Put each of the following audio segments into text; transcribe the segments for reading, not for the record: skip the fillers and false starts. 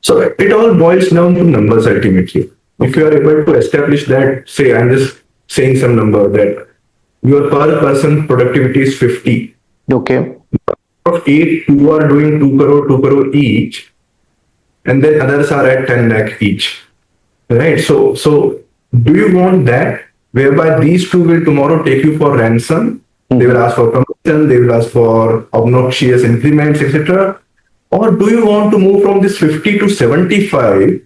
So it all boils down to numbers ultimately. If you are able to establish that, say, I'm just saying some number that your per person productivity is 50. Okay. Of 8, 2 are doing 2 crore each, and then others are at 10 lakh each. Right? So do you want that whereby these two will tomorrow take you for ransom? They will ask for promotion, they will ask for obnoxious increments, etc. Or do you want to move from this 50 to 75,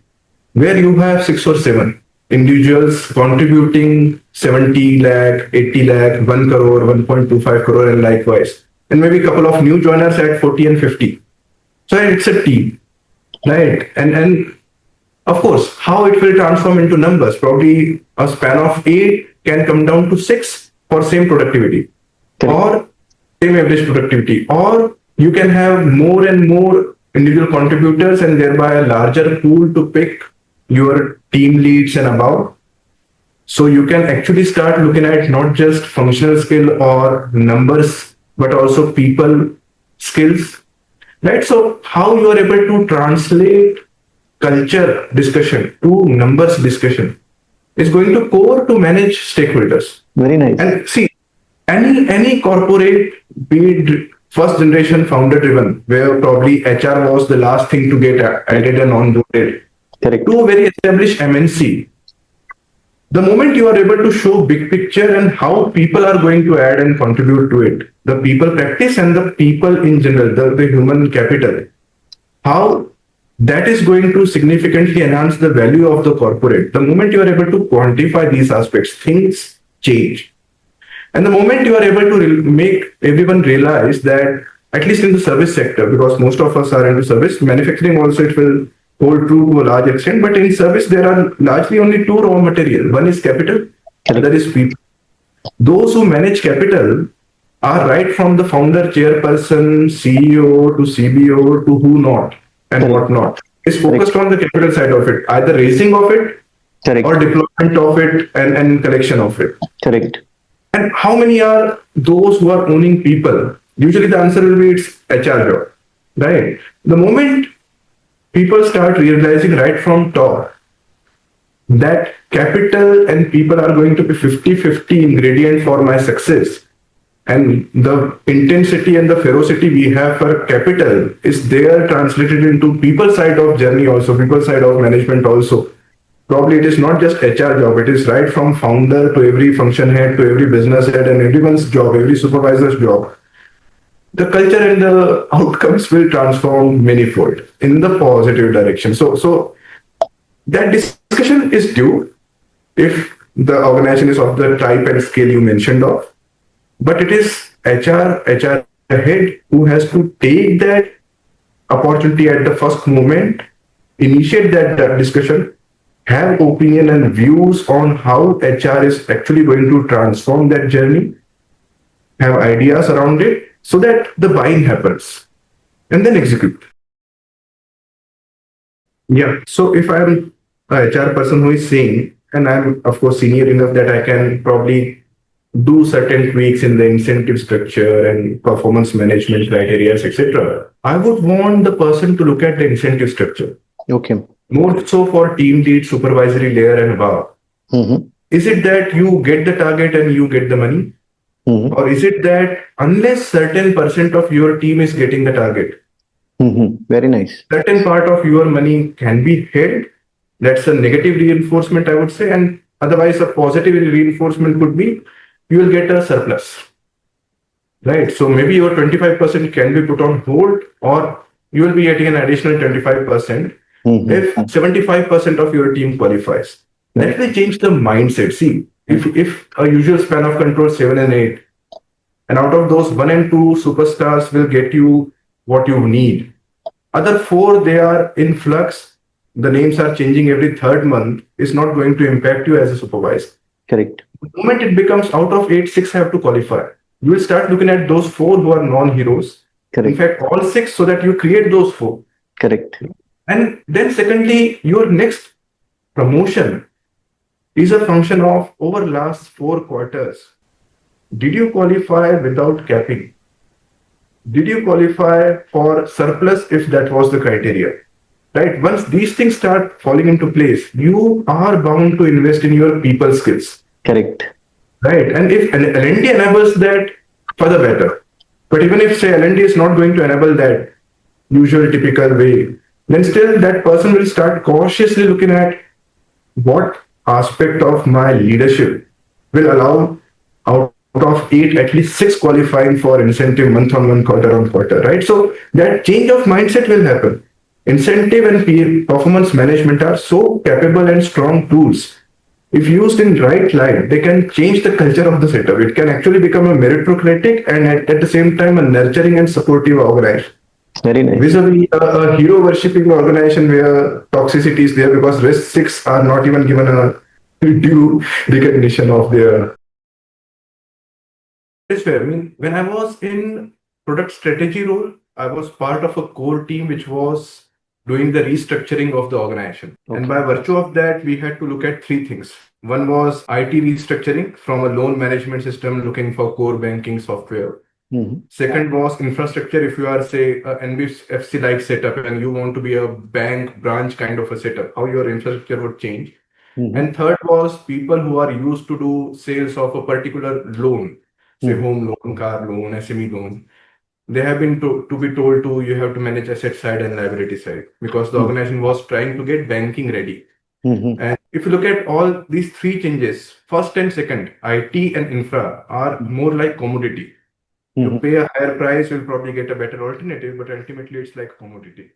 where you have 6 or 7 individuals contributing 70 lakh, 80 lakh, 1 crore, 1.25 crore, and likewise, and maybe a couple of new joiners at 40 and 50. So it's a team, right? And of course, how it will transform into numbers? Probably a span of 8 can come down to 6 for same productivity, Correct. or same average productivity, or you can have more and more individual contributors and thereby a larger pool to pick your team leads and above. So you can actually start looking at not just functional skill or numbers, but also people skills, right? So how you are able to translate culture discussion to numbers discussion is going to core to manage stakeholders. Very nice. And see, any corporate, be it first generation founder driven, where probably HR was the last thing to get added and onboarded, Correct. to a very established MNC, the moment you are able to show big picture and how people are going to add and contribute to it, the people practice and the people in general, the human capital, how that is going to significantly enhance the value of the corporate. The moment you are able to quantify these aspects, things change. And the moment you are able to make everyone realize that, at least in the service sector, because most of us are into service, manufacturing also it will hold true to a large extent, but in service there are largely only two raw material. One is capital, other is people. Those who manage capital are right from the founder, chairperson, CEO to CBO to who not and what not. Is focused on the capital side of it, either raising of it Correct. or deployment of it and collection of it. Correct. And how many are those who are owning people? Usually the answer will be it's HR job, right? The moment people start realizing right from top that capital and people are going to be 50-50 ingredient for my success, and the intensity and the ferocity we have for capital is there translated into people side of journey also, people side of management also. Probably it is not just HR job, it is right from founder to every function head to every business head and everyone's job, every supervisor's job. The culture and the outcomes will transform manifold in the positive direction. So that discussion is due if the organization is of the type and scale you mentioned of, but it is HR head who has to take that opportunity at the first moment, initiate that discussion, have opinion and views on how HR is actually going to transform that journey, have ideas around it so that the buying happens and then execute. Yeah. So if I'm a HR person who is saying, and I'm of course senior enough that I can probably do certain tweaks in the incentive structure and performance management criteria, etc. I would want the person to look at the incentive structure. Okay. More so for team lead, supervisory layer and above. Is it that you get the target and you get the money? Or is it that unless certain percent of your team is getting the target, very nice, certain part of your money can be held? That's a negative reinforcement, I would say. And otherwise, a positive reinforcement could be you will get a surplus, right? So maybe your 25% can be put on hold, or you will be getting an additional 25%. If 75% of your team qualifies, that will change the mindset. See, if a usual span of control 7 and 8, and out of those 1 and 2 superstars will get you what you need. Other 4, they are in flux. The names are changing every third month. Is not going to impact you as a supervisor. correct, The moment it becomes out of 8, 6 have to qualify. You will start looking at those 4 who are non-heroes. In correct, fact, all 6 so that you create those 4. correct, And then secondly, your next promotion is a function of over last 4 quarters. Did you qualify without capping? Did you qualify for surplus if that was the criteria? right? Once these things start falling into place, you are bound to invest in your people skills, Correct. right? And if an L&D enables that, for the better. But even if, say, L&D is not going to enable that usual typical way, then still that person will start cautiously looking at what aspect of my leadership will allow out of eight, at least six qualifying for incentive month on month, quarter on quarter, right? So that change of mindset will happen. Incentive and performance management are so capable and strong tools. If used in right light, they can change the culture of the setup. It can actually become a meritocratic and at the same time a nurturing and supportive organization. Very nice. Vis-a-vis a hero worshipping organization where toxicity is there because risks are not even given a due recognition of their. It's fair. I mean, when I was in product strategy role, I was part of a core team which was doing the restructuring of the organization. And Okay. by virtue of that, we had to look at three things. One was IT restructuring from a loan management system looking for core banking software. Mhm. Second was infrastructure. If you are, say, a NBFC like setup and you want to be a bank branch kind of a setup, how your infrastructure would change. Mhm. And third was people who are used to do sales of a particular loan, say Mhm. home loan, car loan, SME loan. They have been to be told to you have to manage asset side and liability side because the Mhm. organization was trying to get banking ready. Mhm. And if you look at all these three changes, first and second, IT and infra are more like commodity. You Mhm. pay a higher price, you'll probably get a better alternative, but ultimately it's like commodity.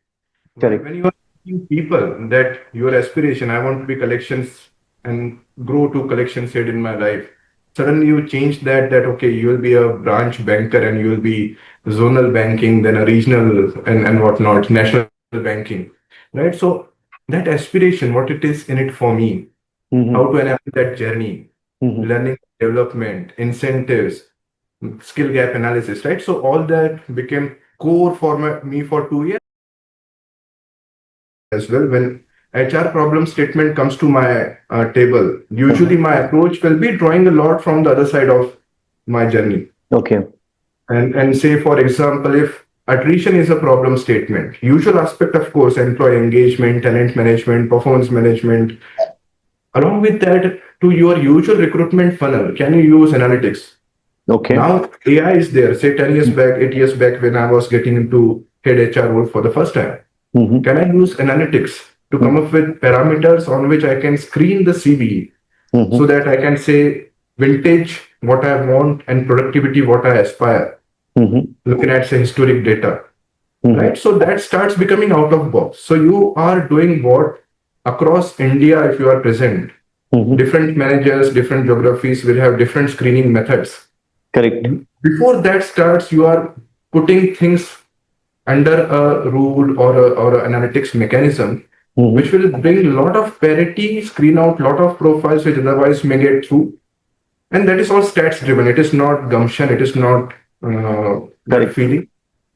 While Correct. when you are teaching people that your aspiration, I want to be collections and grow to collections head in my life, suddenly you change that okay, you will be a branch banker and you will be zonal banking, then a regional and whatnot, national banking, right? So that aspiration, what it is in it for me, how to Mhm. enable that journey, Mhm. learning development, incentives, skill gap analysis, right? So all that became core for me for 2 years as well. When HR problem statement comes to my table, usually Mhm. my approach will be drawing a lot from the other side of my journey. Okay. And say, for example, if attrition is a problem statement, usual aspect, of course, employee engagement, talent management, performance management. Along with that, to your usual recruitment funnel, can you use analytics? Okay. Now AI is there. Say 10 years back, 8 years back, when I was getting into head HR role for the first time. Mhm. Can I use analytics to come Mhm. up with parameters on which I can screen the CV so Mhm. that I can say vintage what I want and productivity what I aspire, Mhm. looking at say historic data, right? Mhm. So that starts becoming out of box. So you are doing what across India, if you are present, Mhm. different managers, different geographies will have different screening methods. Correct. Before that starts, you are putting things under a rule or an analytics mechanism, which Mhm. will bring a lot of parity, screen out a lot of profiles which otherwise may get through. And that is all stats driven. It is not gumption. It is not gut Correct. feeling,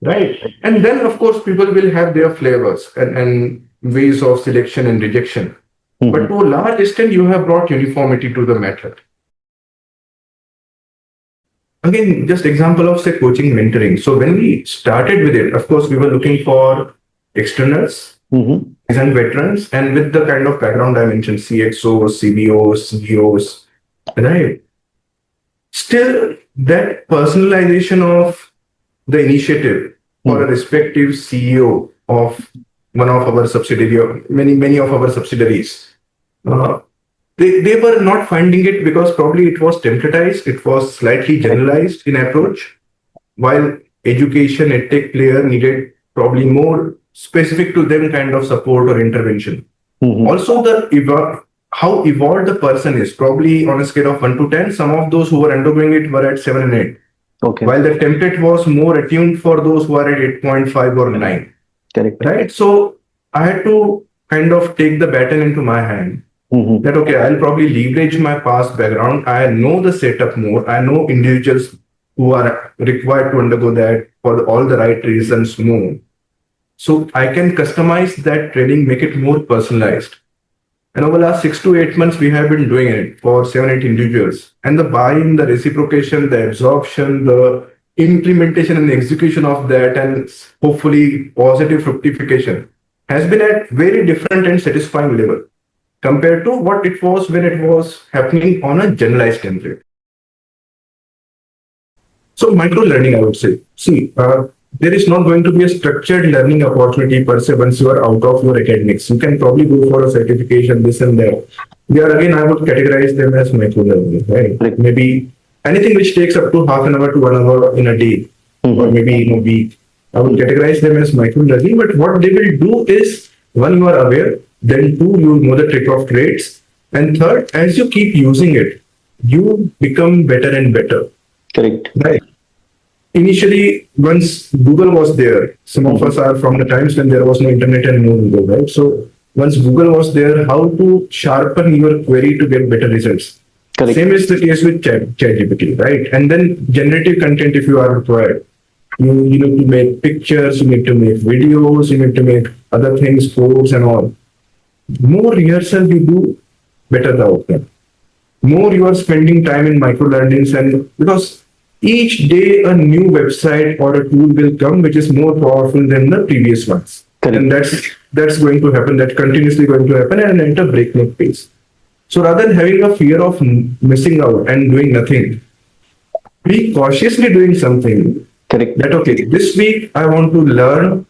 right? And then, of course, people will have their flavors and ways of selection and rejection. But Mhm. to a large extent, you have brought uniformity to the method. Again, just example of say coaching mentoring. So when we started with it, of course, we were looking for externals Mhm. and veterans, and with the kind of background I mentioned, CXOs, CBOs, CEOs, right? Still, that personalization of the initiative for a Mhm. respective CEO of one of our subsidiary, or many of our subsidiaries, uh, they were not finding it because probably it was templatized, it was slightly Correct. generalized in approach, while education, edtech player needed probably more specific to them kind of support or intervention. Mhm. Also, how evolved the person is, probably on a scale of 1 to 10, some of those who were undergoing it were at 7 and 8, Okay. while the template was more attuned for those who are at 8.5 or 9, Correct. right? So I had to kind of take the baton into my hand Mhm. that, okay, I'll probably leverage my past background. I know the setup more. I know individuals who are required to undergo that for all the right reasons more. So I can customize that training, make it more personalized. And over the last 6 to 8 months, we have been doing it for 7, 8 individuals. And the buy-in, the reciprocation, the absorption, the implementation and execution of that, and hopefully positive fructification. has been at very different and satisfying level compared to what it was when it was happening on a generalized template. So micro learning, I would say. See, there is not going to be a structured learning opportunity per se once you are out of your academics. You can probably go for a certification, this and that. There again, I would categorize them as micro learning, right? Like maybe anything which takes up to half an hour to 1 hour in a day, or maybe in a week. I would categorize them as micro learning. But what they will do is, one, you are aware, then two, you know the trick of trades, and third, as you keep using it, you become better and better. Correct. Right. Initially, once Google was there, some of us are from the times when there was no internet and no Google, right? So once Google was there, how to sharpen your query to get better results. Correct. Same is the case with ChatGPT, right? And then generative content, if you are required, you need to make pictures, you need to make videos, you need to make other things, codes and all. More rehearsal you do, better the outcome. More you are spending time in micro learnings, and because each day a new website or a tool will come which is more powerful than the previous ones. Correct. And that's going to happen, that continuously going to happen and at a breakneck pace. So rather than having a fear of missing out and doing nothing, be cautiously doing something. Correct. That okay, this week I want to learn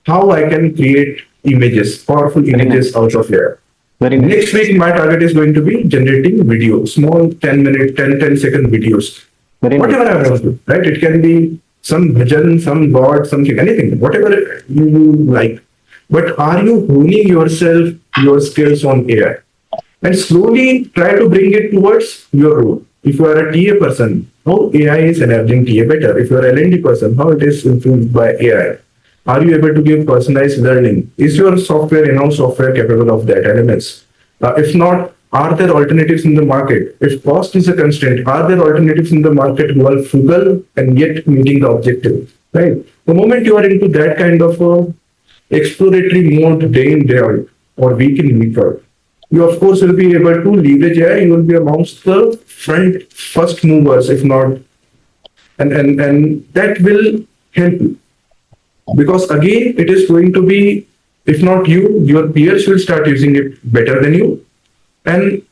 how I can create images, powerful images out of here. Very nice. Next week, my target is going to be generating video, small 10-minute, 10-second videos. Very nice. Whatever I want to do, right? It can be some bhajan, some god, something, anything, whatever you like. But are you honing yourself, your skills on AI? And slowly try to bring it towards your role. If you are a TA person, how AI is enabling TA better. If you are an L&D person, how it is influenced by AI. Are you able to give personalized learning? Is your software, in-house software, capable of that elements? If not, are there alternatives in the market? If cost is a constraint, are there alternatives in the market who are frugal and yet meeting the objective? Right. The moment you are into that kind of exploratory mode day in, day out, or week in, week out, you of course will be able to leverage AI. You will be amongst the first movers, if not, and that will help you. Because again, it is going to be, if not you, your peers will start using it better than you. And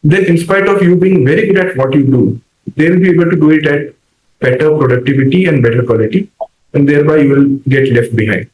then in spite of you being very good at what you do, they will be able to do it at better productivity and better quality. And thereby you will get left behind.